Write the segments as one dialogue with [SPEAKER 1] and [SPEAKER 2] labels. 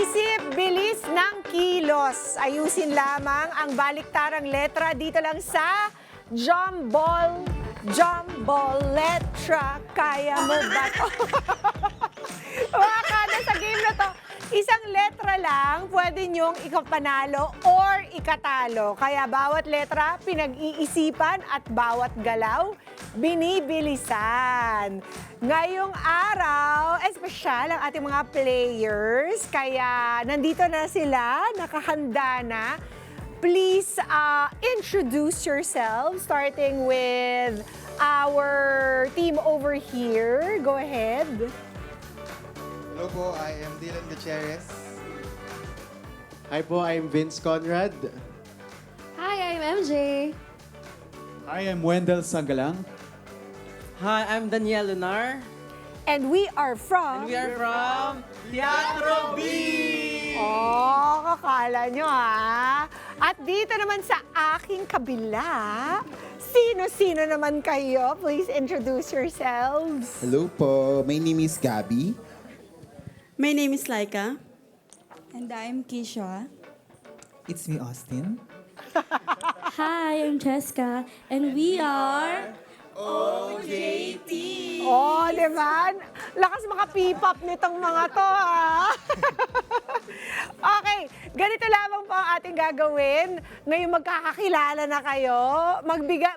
[SPEAKER 1] Isip, bilis ng kilos. Ayusin lamang ang baliktarang letra dito lang sa Jumble Letra. Kaya mo ba to? Wakada sa game na to, isang letra lang pwede nyong ikapanalo or ikatalo. Kaya bawat letra pinag-iisipan at bawat galaw binibilisan. Ngayong araw, espesyal ang ating mga players. Kaya nandito na sila, nakahanda na. Please introduce yourselves, starting with our team over here. Go ahead.
[SPEAKER 2] Hello po, I am Dylan Gutierrez.
[SPEAKER 3] Hi po, I'm Vince Conrad.
[SPEAKER 4] Hi, I'm MJ.
[SPEAKER 5] I am Wendell Sanggalang.
[SPEAKER 6] Hi, I'm Daniel Lunar.
[SPEAKER 1] And we are from...
[SPEAKER 6] And we are from Teatro B!
[SPEAKER 1] Oh, kakala nyo ha. At dito naman sa aking kabila, sino-sino naman kayo? Please introduce yourselves.
[SPEAKER 2] Hello po, my name is Gabby.
[SPEAKER 7] My name is Laika.
[SPEAKER 8] And I'm Keisha.
[SPEAKER 9] It's me, Austin.
[SPEAKER 4] Hi, I'm Jessica. And we are...
[SPEAKER 1] Oh, di ba? Lakas maka-P-pop nitong mga to, ha? Okay, ganito lamang po ang ating gagawin. Ngayon magkakakilala na kayo.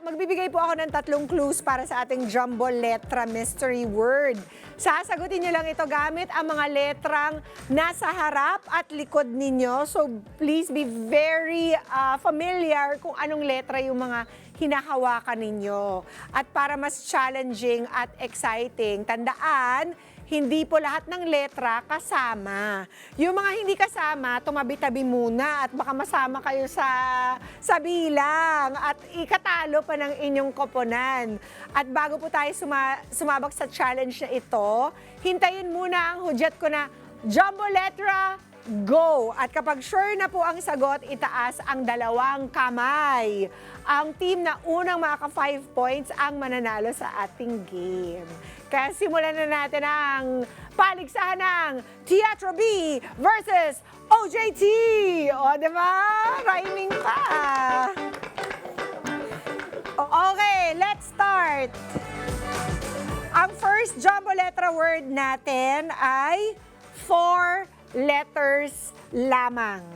[SPEAKER 1] Magbibigay po ako ng 3 clues para sa ating Jumbo Letra Mystery Word. Sasagutin nyo lang ito gamit ang mga letrang nasa harap at likod ninyo. So please be very familiar kung anong letra yung mga hinahawakan ninyo. At para mas challenging at exciting, tandaan, hindi po lahat ng letra kasama. Yung mga hindi kasama, tumabi-tabi muna at baka masama kayo sa bilang at ikatalo pa ng inyong koponan. At bago po tayo sumabak sa challenge na ito, hintayin muna ang hudyat ko na Jumbo Letra, go! At kapag sure na po ang sagot, itaas ang 2 kamay. Ang team na unang maka 5 points ang mananalo sa ating game. Kaya simulan na natin ang paligsahan ng Teatro B versus OJT. O, diba? Rhyming pa. Okay, let's start. Ang first Jumbo Letra word natin ay 4 letters lamang.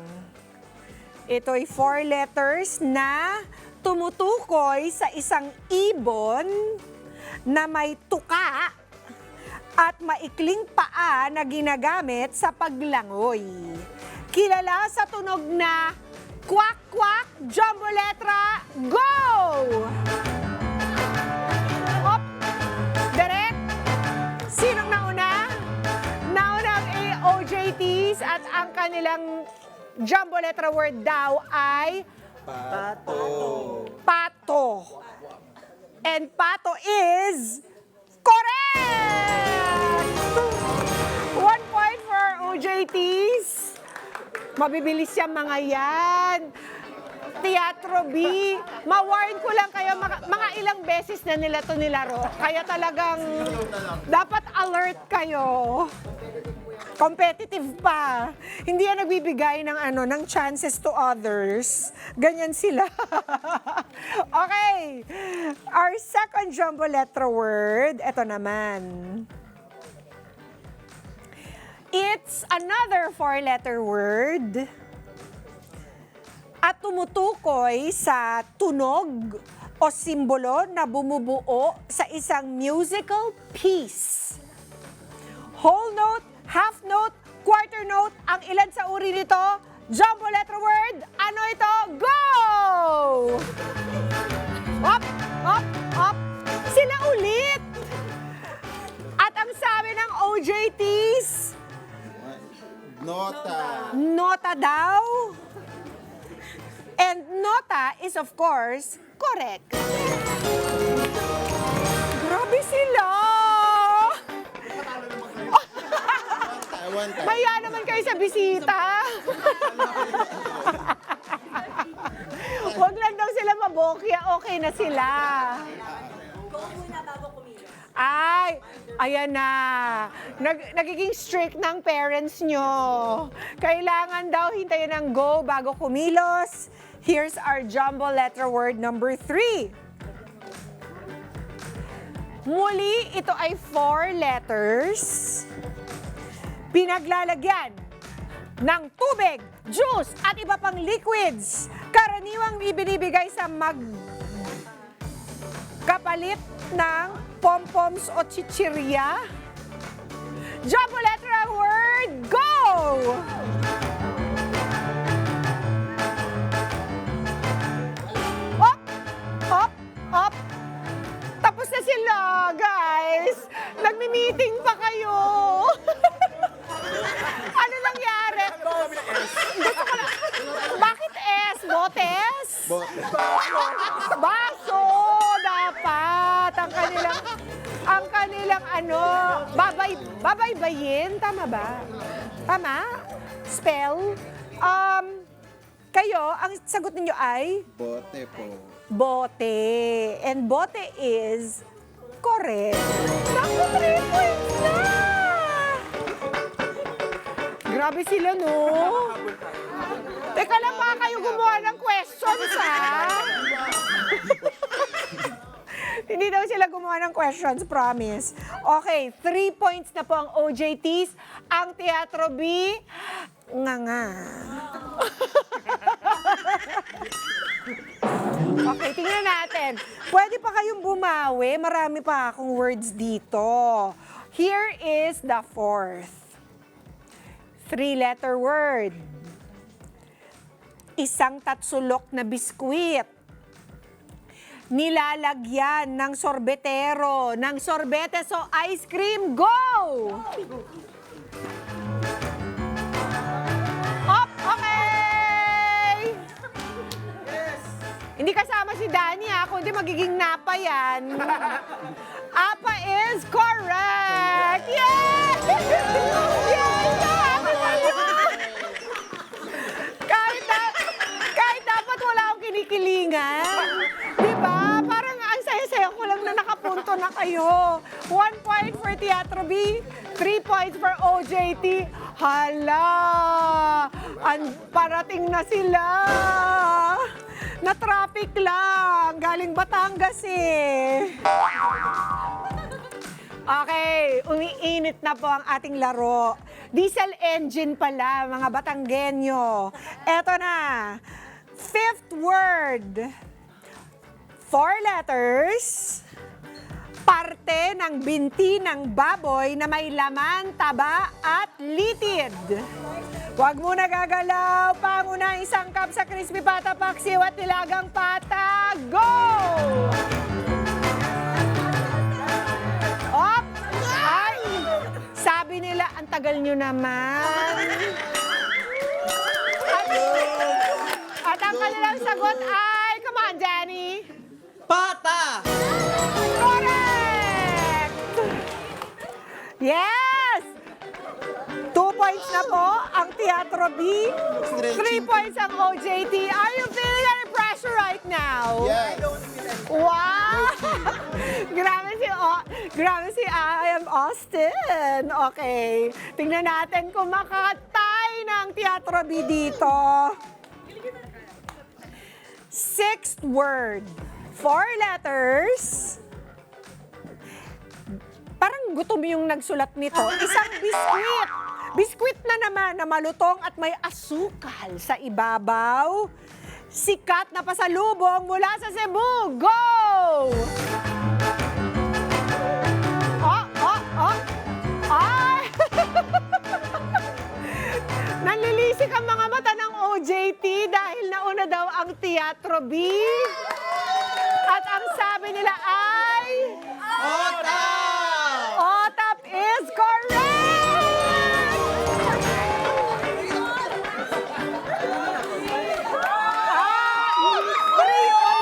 [SPEAKER 1] Ito'y 4 letters na tumutukoy sa isang ibon na may tuka at maikling paa na ginagamit sa paglangoy. Kilala sa tunog na kwak-kwak, Jumbo Letra, go! Hop! Direct! Sinong nauna? Nauna ang OJTs at ang kanilang Jumbo Letra word daw ay pato. And pato is correct! 1 point for OJTs. Mabibilis yung mga yan. Teatro B, ma-warn ko lang kayo, mga ilang beses na nila to nilaro. Kaya talagang dapat alert kayo. Competitive pa. Hindi yan nagbibigay ng chances to others. Ganyan sila. Okay. Our second Jumbo Letra word, eto naman. It's another 4-letter word at tumutukoy sa tunog o simbolo na bumubuo sa isang musical piece. Whole note, half note, quarter note, ang ilan sa uri nito? Jumbo Letra word, ano ito? Go! Hop, hop, hop. Sila ulit. At ang sabi ng OJTs,
[SPEAKER 2] Nota.
[SPEAKER 1] nota daw. And nota is of course correct. Grabe sila.
[SPEAKER 2] One time.
[SPEAKER 1] Maya naman kayo sa bisita. Huwag lang daw sila mabokya, okay na sila. Ay, Ayan na. Nagiging strict ng parents nyo. Kailangan daw hintayin ng go bago kumilos. Here's our jumbo letter word number 3. Muli, ito ay 4 letters. Pinaglalagyan ng tubig, juice, at iba pang liquids. Karaniwang ibinibigay sa kapalit ng pom-poms o chichirya. Jumbo letter ang word, go! Up, up, up. Tapos na sila, guys. Nagmi-meeting pa kayo. Ano nangyari? Gusto ko lang. Bakit S? Botes? Baso! Dapat. Ang kanilang ano, babaybayin. Tama ba? Tama? Spell? Kayo, ang sagot ninyo ay?
[SPEAKER 2] Bote po.
[SPEAKER 1] Bote. And bote is correct. Naku, 3 points na! Grabe sila, no? Teka lang, baka kayo gumawa ng questions, ha? Hindi daw sila gumawa ng questions, promise. Okay, 3 points na po ang OJTs. Ang Teatro B, nga. Okay, tingnan natin. Pwede pa kayong bumawi. Marami pa akong words dito. Here is the 4th. 3-letter word. Isang tatsulok na biskwit. Nilalagyan ng sorbetero, ng sorbetes o ice cream. Go! Up, okay! Hindi kasama si Danny ha, kundi magiging napa yan. Apa is correct! Yes! Yes! Napa na yun! Kahit dapat wala akong kinikilingan. Diba? Parang ang saya-saya ko lang na nakapunto na kayo. 1 point for Teatro B, 3 points for OJT. Hala! Parating na sila! Na traffic lang. Galing Batangas eh. Okay, umiinit na po ang ating laro. Diesel engine pala, mga Batanggenyo. Eto na. 5th word. 4 letters. Parte ng binti ng baboy na may laman, taba at litid. Huwag mo nagagalaw. Pangunahing sangkap sa crispy pata paksiw at nilagang pata. Go! Op! Ay! Sabi nila, ang tagal nyo naman. At ang kanilang sagot ay, come on, Danny.
[SPEAKER 6] Pata!
[SPEAKER 1] Correct! Yes! 2 points na po ang Teatro B. 3 points ang OJT. Are you feeling any pressure right now?
[SPEAKER 2] Yes.
[SPEAKER 1] Wow! Grabe si I am Austin. Okay. Tingnan natin kung makatay ng Teatro B dito. 6th word. 4 letters. Parang gutom yung nagsulat nito. Isang biskwit. Biskwit na naman na malutong at may asukal sa ibabaw. Sikat na pasalubong mula sa Cebu. Go! Ay! Nanlilisik ang mga mata ng OJT dahil nauna daw ang Teatro B. At ang sabi nila ay... Otap is correct!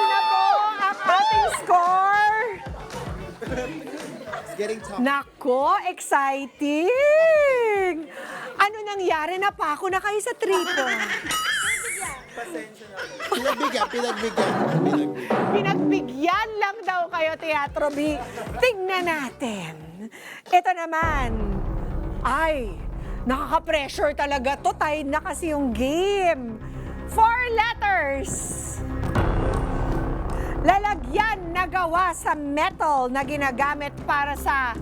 [SPEAKER 1] Na po ang ating score.
[SPEAKER 2] It's getting tough.
[SPEAKER 1] Nako, exciting! Ano nangyari? Napako na kayo sa tripo.
[SPEAKER 2] Pinagbigyan.
[SPEAKER 1] Pinagbigyan lang daw kayo, Teatro B. Tingnan natin. Ito naman. Ay, nakaka-pressure talaga to. Tied na kasi yung game. 4 letters. Lalagyan na gawa sa metal na ginagamit para sa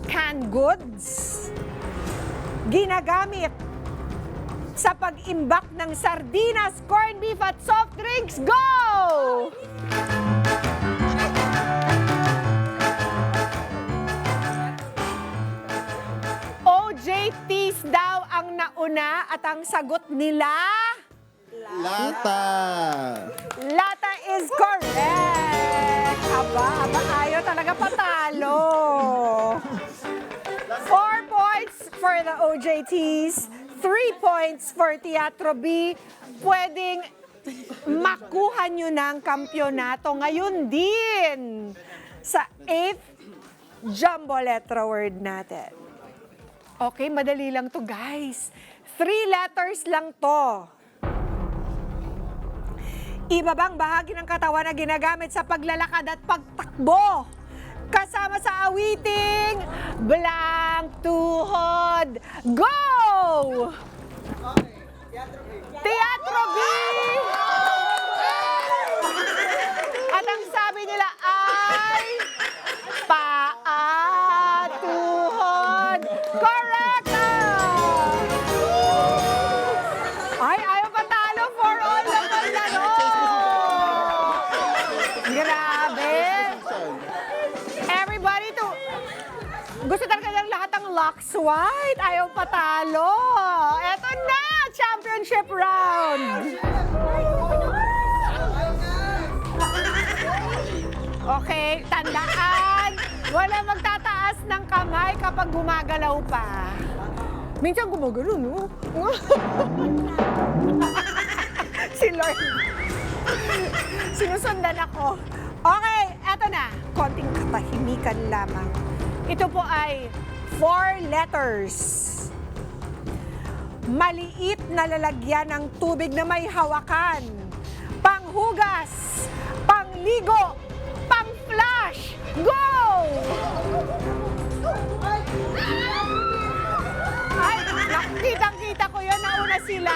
[SPEAKER 1] canned goods. Ginagamit sa pag-imbak ng sardinas, corned beef at soft drinks. Go! OJTs daw ang nauna at ang sagot nila,
[SPEAKER 3] Lata!
[SPEAKER 1] Lata is correct. Aba, ayaw talaga patalo. 4 points for the OJTs, 3 points for Teatro B. Pwedeng makuha nyo ng kampyonato ngayon din sa 8th Jumbo Letra word natin. Okay, madali lang to guys. 3 letters lang to. Ibabang bahagi ng katawan na ginagamit sa paglalakad at pagtakbo. Kasama sa awiting, Blank Tuhod. Go! Teatro B! At ang sabi nila ay paa, tuhod. Correct! Ay, ayaw patalo for all naman na no! Grabe! Everybody to... Gusto talaga ng lahat ng Lux White. Ayaw patalo. Eto na! Championship round! Okay, tandaan. Wala magtataas ng kamay kapag gumagalaw pa. Minsan gumagalaw, no? Si Lord. Sinusundan ako. Okay, eto na. Konting katahimikan lamang. Ito po ay 4 letters. Maliit na lalagyan ng tubig na may hawakan. Panghugas, pangligo, pang-flash. Go! Ay, nakikitang-kita ko yun. Nauna sila.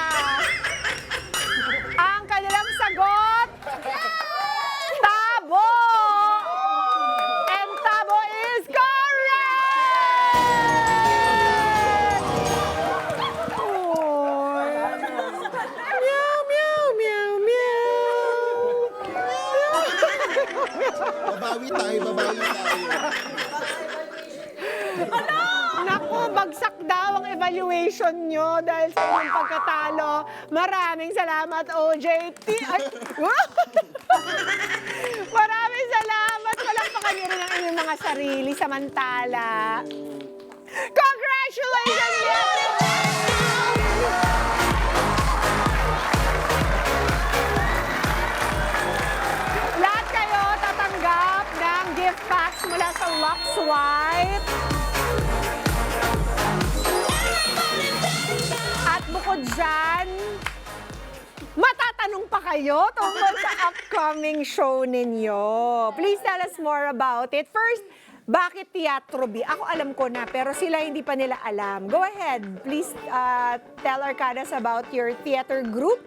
[SPEAKER 1] Ang kanilang sagot, tabo! And tabo is correct! Oy. Meow, meow, meow, meow.
[SPEAKER 3] Babawi tayo.
[SPEAKER 1] Naku, bagsak daw ang evaluation nyo dahil sa inyong pagkatalo. Maraming salamat, OJT. Ay, maraming salamat. Palakpakan niyo rin ang inyong mga sarili samantala. Congratulations, everyone! Lahat kayo tatanggap ng gift packs mula sa Lux White. At bukod dyan, matatanong pa kayo tungkol sa upcoming show ninyo. Please tell us more about it. First, bakit Teatro B? Ako alam ko na, pero sila hindi pa nila alam. Go ahead. Please tell Arcadas about your theater group.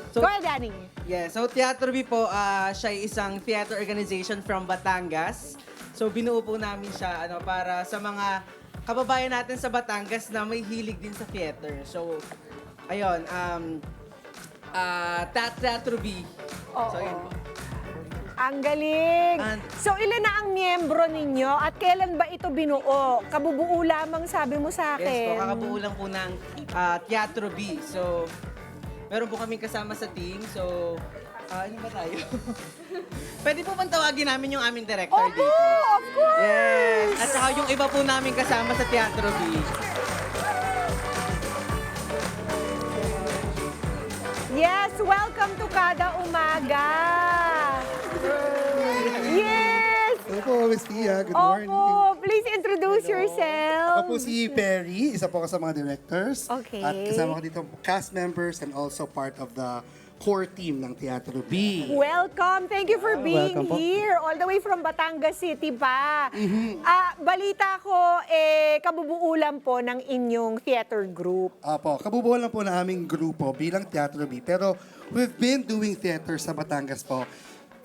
[SPEAKER 6] So,
[SPEAKER 1] Go ahead, Danny.
[SPEAKER 6] yeah, so Teatro B po, siya ay isang theater organization from Batangas. So binuo po namin siya para sa mga kababayan natin sa Batangas na may hilig din sa theater. So, ayun, Teatro B.
[SPEAKER 1] Oo.
[SPEAKER 6] So, yun.
[SPEAKER 1] Ang galing!
[SPEAKER 6] And-
[SPEAKER 1] So, ilan na ang miyembro ninyo at kailan ba ito binuo? Kabubuo lamang sabi mo sa
[SPEAKER 6] Yes po,
[SPEAKER 1] akin.
[SPEAKER 6] kakabuo lang po ng Teatro B. So, meron po kaming kasama sa team. So, ano ba tayo? Pwede po bang tawagin namin yung aming director
[SPEAKER 1] Opo,
[SPEAKER 6] dito?
[SPEAKER 1] of course!
[SPEAKER 6] Yes! At saka yung iba po namin kasama sa Teatro B.
[SPEAKER 1] Yes, welcome to Kada Umaga! Yes!
[SPEAKER 2] Hello po, Miss Pia. Good morning.
[SPEAKER 1] Opo, please introduce yourself.
[SPEAKER 2] Ako po si Perry, isa po ako sa mga directors.
[SPEAKER 1] Okay.
[SPEAKER 2] At kasama ko dito cast members and also part of the
[SPEAKER 10] core team ng Teatro B.
[SPEAKER 1] Welcome. Thank you for being
[SPEAKER 3] welcome po.
[SPEAKER 1] here. All the way from Batangas City pa. Balita ko, kabubuulan po ng inyong theater group.
[SPEAKER 10] Apo, kabubuo lang po na aming grupo bilang Teatro B. Pero we've been doing theater sa Batangas po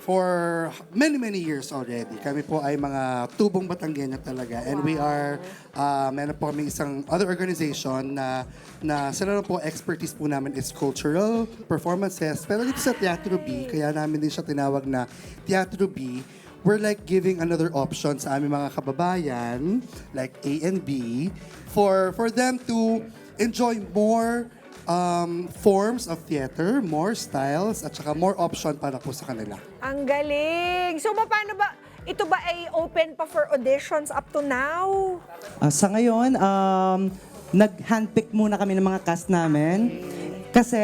[SPEAKER 10] for many years already. Kami po ay mga tubong Batangueño talaga. And we are, meron po kami isang other organization na sila lang po, expertise po namin is cultural performances. Pero dito sa Teatro B, kaya namin din siya tinawag na Teatro B, we're like giving another option sa aming mga kababayan, like A and B, for them to enjoy more forms of theater, more styles, at saka more option para po sa kanila.
[SPEAKER 1] Ang galing. So, paano ba? Ito ba ay open pa for auditions up to now?
[SPEAKER 9] Sa ngayon, nag-handpick muna kami ng mga cast namin. Kasi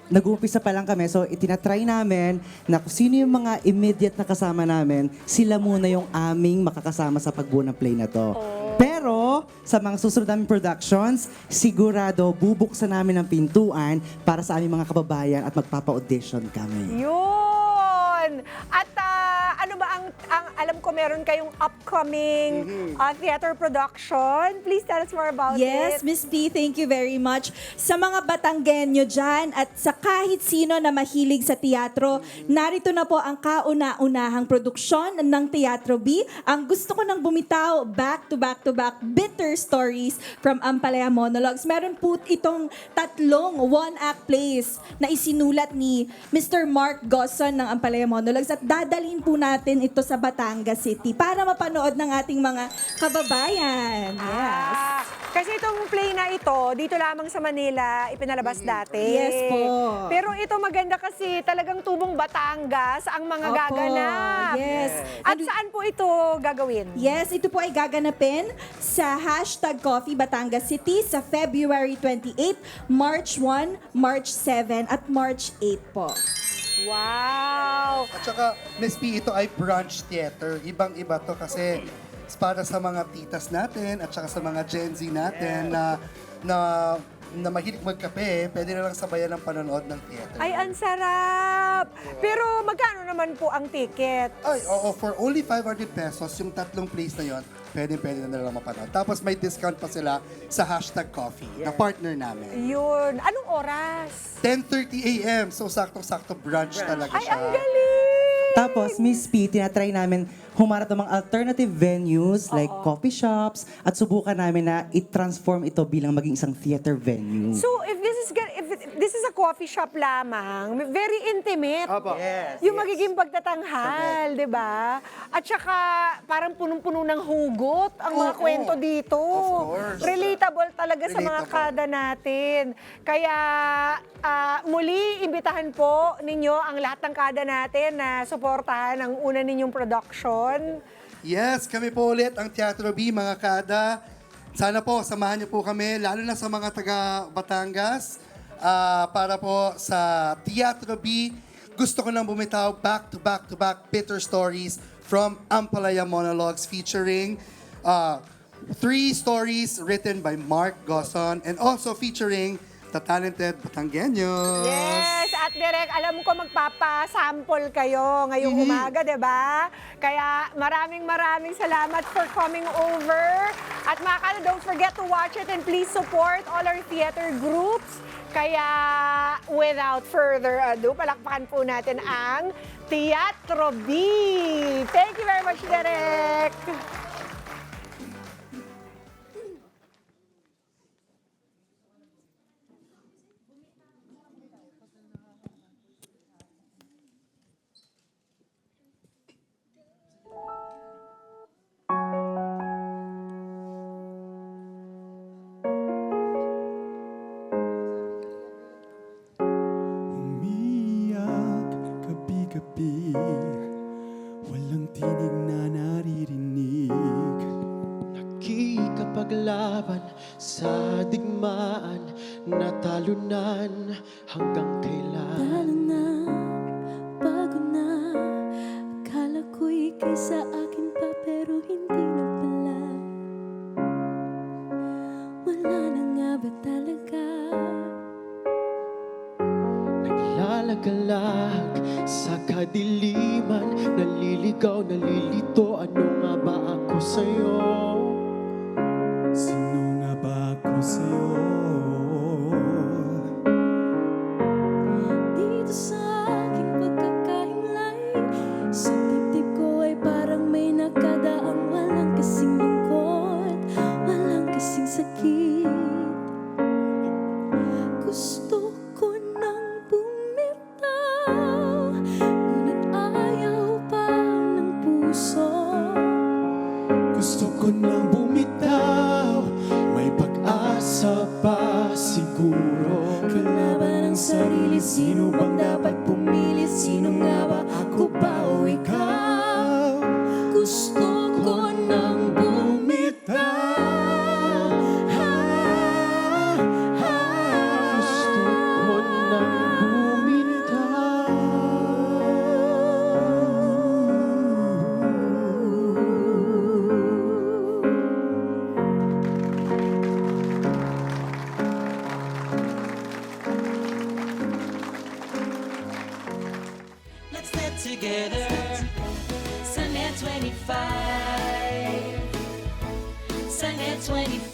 [SPEAKER 9] nag-uumpisa pa lang kami, so itinatry namin na kung sino yung mga immediate na kasama namin, sila muna yung aming makakasama sa pagbuo ng play na to. Pero sa mga susunod naming productions, sigurado bubuksan namin ang pintuan para sa aming mga kababayan at magpapa-audition kami.
[SPEAKER 1] Yun! At ano ba ang alam ko meron kayong upcoming theater production. Please tell us more about
[SPEAKER 8] Yes,
[SPEAKER 1] it.
[SPEAKER 8] Miss P, thank you very much. Sa mga Batanggenyo dyan at sa kahit sino na mahilig sa teatro, narito na po ang kauna-unahang produksyon ng Teatro B. Ang gusto ko nang bumitaw, back to back bitter stories from Ampalaya Monologues. Meron po itong tatlong one-act plays na isinulat ni Mr. Mark Gosson ng Ampalaya Monologues at dadalhin po natin ito sa Batangas City para mapanood ng ating mga kababayan. Yes.
[SPEAKER 1] Kasi itong play na ito, dito lamang sa Manila, ipinalabas dati.
[SPEAKER 8] Yes po.
[SPEAKER 1] Pero ito maganda kasi talagang tubong Batangas ang mga
[SPEAKER 8] Opo,
[SPEAKER 1] gaganap.
[SPEAKER 8] yes.
[SPEAKER 1] At saan po ito gagawin?
[SPEAKER 8] Yes, ito po ay gaganapin sa #Coffee Batangas City sa February 28, March 1, March 7 at March 8 po.
[SPEAKER 1] Wow!
[SPEAKER 10] At saka, Miss P, ito ay brunch theater. Ibang-iba to kasi para sa mga titas natin at saka sa mga Gen Z natin na mahilig magkape, pwede na lang sabayan ng panonood ng theater.
[SPEAKER 1] Ay, ang sarap! Pero magkano naman po ang ticket?
[SPEAKER 10] Ay, oo, for only 500 pesos, yung tatlong place na yon, pwede na lang mapanood. Tapos may discount pa sila sa #coffee, na partner namin.
[SPEAKER 1] Yun. Anong oras?
[SPEAKER 10] 10:30 a.m. So, saktong-sakto brunch talaga
[SPEAKER 1] Ay,
[SPEAKER 10] siya.
[SPEAKER 1] ang galing!
[SPEAKER 9] Tapos, Miss P, tinatry namin humarap ng mga alternative venues like coffee shops at subukan namin na i-transform ito bilang maging isang theater venue.
[SPEAKER 1] So, if this is a coffee shop lamang, very intimate. Yung magiging pagtatanghal, di ba? At saka, parang punong-puno ng hugot ang mga kwento dito.
[SPEAKER 10] Of course.
[SPEAKER 1] Relatable talaga sa mga
[SPEAKER 10] Relatable.
[SPEAKER 1] kada natin. Kaya, muli, imbitahan po ninyo ang lahat ng kada natin na suportahan ang una ninyong production.
[SPEAKER 10] Yes, kami po ulit ang Teatro B, mga kada. Sana po, samahan niyo po kami, lalo na sa mga taga Batangas, para po sa Teatro B. Gusto ko nang bumitaw back to back bitter stories from Ampalaya Monologues featuring 3 stories written by Mark Gosson and also featuring the talented Batanggenyos.
[SPEAKER 1] Yes, at direct, alam ko magpapasample kayo ngayong umaga, di ba? Kaya maraming salamat for coming over. At mga kana, don't forget to watch it and please support all our theater groups. Kaya without further ado, palakpakan po natin ang Teatro B. Thank you very much, Direk.
[SPEAKER 5] Umiyak gabi-gabi, walang tinig na naririnig.
[SPEAKER 3] Nakikipaglaban sa digmaan, natalunan hanggang kailan.
[SPEAKER 4] Talo na, bago na. Akala ko'y ika'y sa akin pa pero hindi na pala. Wala na nga ba talaga?
[SPEAKER 3] naglalagalag sa kadiliman, naliligaw, nalilito. Ano nga ba ako sa'yo?
[SPEAKER 5] Sino nga ba ako sa'yo?
[SPEAKER 4] Dito sa aking pagkakahinlay, sa dibdib ko ay parang may nakadaang walang kasing lungkot, walang kasing sakit. Gusto ko nang bumitaw, ngunit ayaw pa ng puso.
[SPEAKER 5] Gusto ko nang bumitaw, may pag-asa pa siguro.
[SPEAKER 4] Kalaban ang sarili, sino bang dapat pumili? Sino nga ba, ako ba o ikaw? Gusto ko nang bumitaw.
[SPEAKER 3] Gusto ko nang bumitaw.
[SPEAKER 4] Let's get together. Sunday 25. Sunday 25.